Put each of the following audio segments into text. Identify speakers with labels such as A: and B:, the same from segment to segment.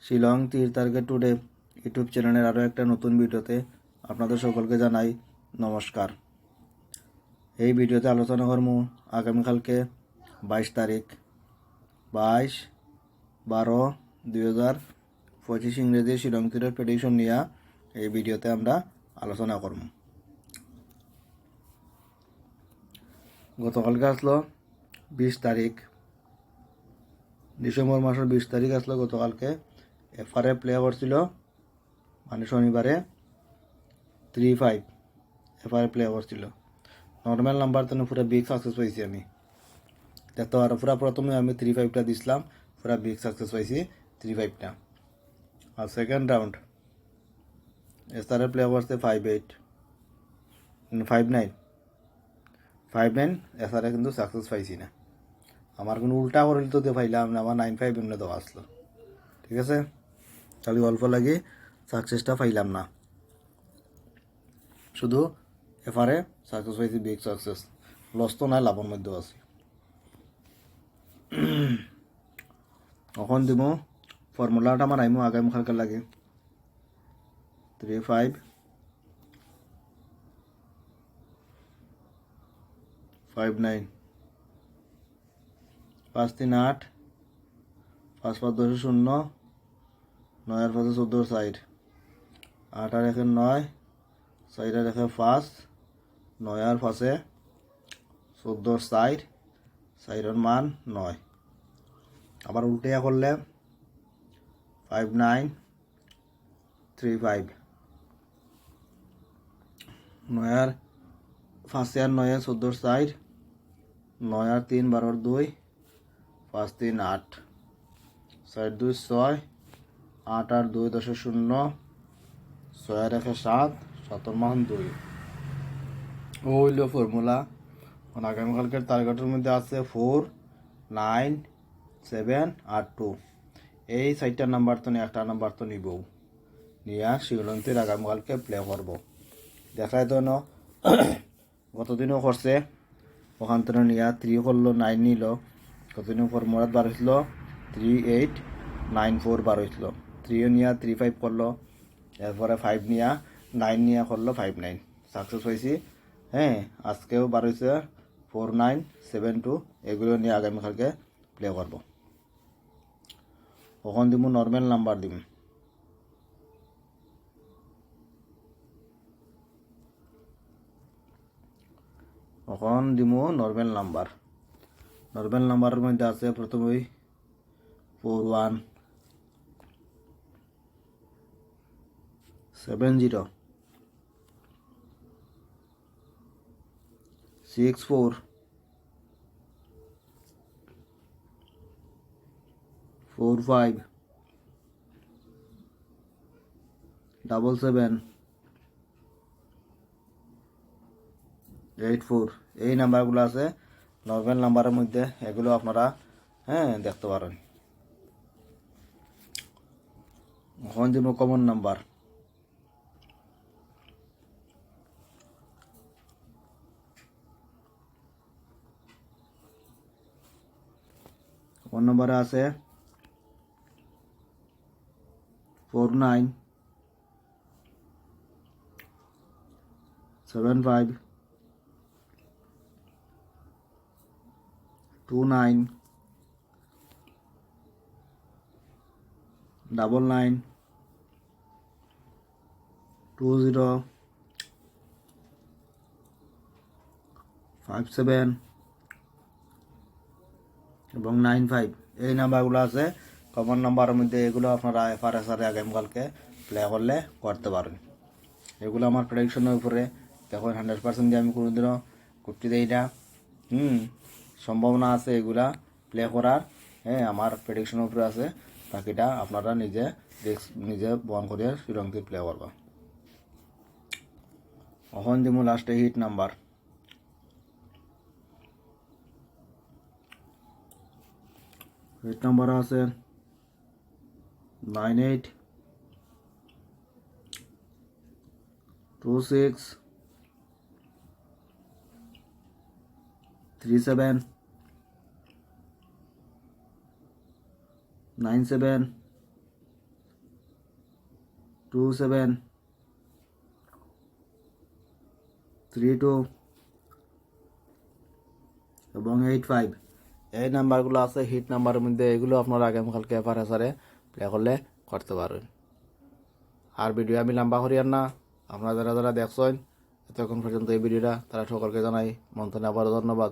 A: শিলং তীর target today YouTube চ্যানেলের আরও একটা নতুন ভিডিওতে আপনাদের সকলকে জানাই নমস্কার। এই ভিডিওতে আলোচনা করব আগামীকালকে 22 তারিখ 22/12/2025 ইংরেজি শিলং তীরের প্রেডিকশন নিয়ে এই ভিডিওতে আমরা আলোচনা করব। গতকালকে আসলো 20 তারিখ, ডিসেম্বর মাসের 20 তারিখ আসলো গতকালকে। এফআরএ প্লে করছিল, মানে শনিবারে 3-5 এফআরএ প্লে করছিল। নর্মাল নাম্বার তো পুরো বিগ সাকসেস পাইছি আমি দেখতে পারো। পুরা প্রথমে আমি 3-5টা দিছিলাম, পুরা বিগ সাকসেস পাইছি 3-5টা। আর সেকেন্ড রাউন্ড এসআরএ প্লে করছে 5-8 5-9 5-9 এসআরএ কিন্তু সাকসেস পাইছি না। আমার কোনো উল্টা করিল তো দিয়ে পাইলাম না, আমার 9-5 এমনি দেওয়া আসলো। ঠিক আছে, খালি অল্প লাগে সাকসেসটা পাইলাম না, শুধু এফআরএ সাকসেস পাইছি, বিগ সাকসেস। লস তো নাই, লাভের মধ্যেও আছে। এখন দিব ফর্মুলাটা আমার আইমো আগামীকালকে লাগে 3-5-5-9 5-3-8 5-5-10-0 9-5-14 8 আর 9 4 আর 5 9 আর 5-14 4 এর মান 9। আবার উল্টিয়া করলে 5-9-3-5 9 আর 5 আর 9 14 9 আর 3 12-2 5-3-8 4-2-6 8 আর 2 10-0 6 আর 7 7 এর মান 2। ও হইল ফর্মুলা। আগামীকালকের টার্গেটের মধ্যে আছে 4 9 7 আর 2। এই 4টা নাম্বার তো একটা নাম্বার তো নিব, নিয়ে শিলংতীর আগামীকালকে প্লে করব। দেখাই তো গতদিনও করছে, ওখান থেকে নিয়ে 3 করলো 9 নিল। গতদিনও ফর্মুলাত বার হয়েছিল 3-8-9-4 বার হয়েছিল। 3 নিয়ে 3-5 করলো, এরপরে 5 নিয়ে 9 নিয়ে করলো 5-9 সাকসেস হয়েছি। হ্যাঁ, আজকেও বার হয়েছে 4-9-7-2। এগুলো নিয়ে আগামীকালকে প্লে করব। ওখান দিব নর্মাল নাম্বার দিব। এখন দিব নর্মাল নাম্বার। নর্মাল নাম্বারের মধ্যে আছে প্রথমেই 41-70 64 45 77 84। এই নাম্বারগুলো আছে নর্মাল নাম্বারের মধ্যে, এগুলো আপনারা দেখতে পারেন। এখন দিব কমন নাম্বার। কমন নাম্বারে আছে 49 75 29 99 20 57 এবং 95। এই নাম্বারগুলো আছে কমন নাম্বারের মধ্যে। এগুলো আপনারা এফআরএসআরে আগামীকালকে প্লে করলে করতে পারেন। এগুলো আমার প্রেডিকশনের উপরে। দেখুন 100% দিয়ে আমি কোনোদিনও করতে দেই না। সম্ভাবনা আছে এগুলা প্লে করার। আমার প্রেডিকশনের উপরে আছে। বাকিটা আপনারা নিজে বন করে শিলংতীর প্লে করবা। এখন দিব লাস্টে হিট নাম্বার। হিট নাম্বার আছে 98 26 37 97 2732 এবং 85 এই নাম্বারগুলো আছে হিট নাম্বারের মধ্যে। এগুলো আপনারা আগামীকালকে এফআরএসআরে প্লে করলে করতে পারবেন। আর ভিডিও আমি লম্বা করিয়ার না, আপনারা যারা যারা দেখছেন এতক্ষণ পর্যন্ত এই ভিডিওটা তারা সকলকে জানাই মন্থনে আবারও ধন্যবাদ।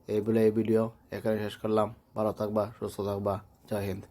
A: এই বলে এই ভিডিও এখানে শেষ করলাম। ভালো থাকবা, সুস্থ থাকবা। জয় হিন্দ।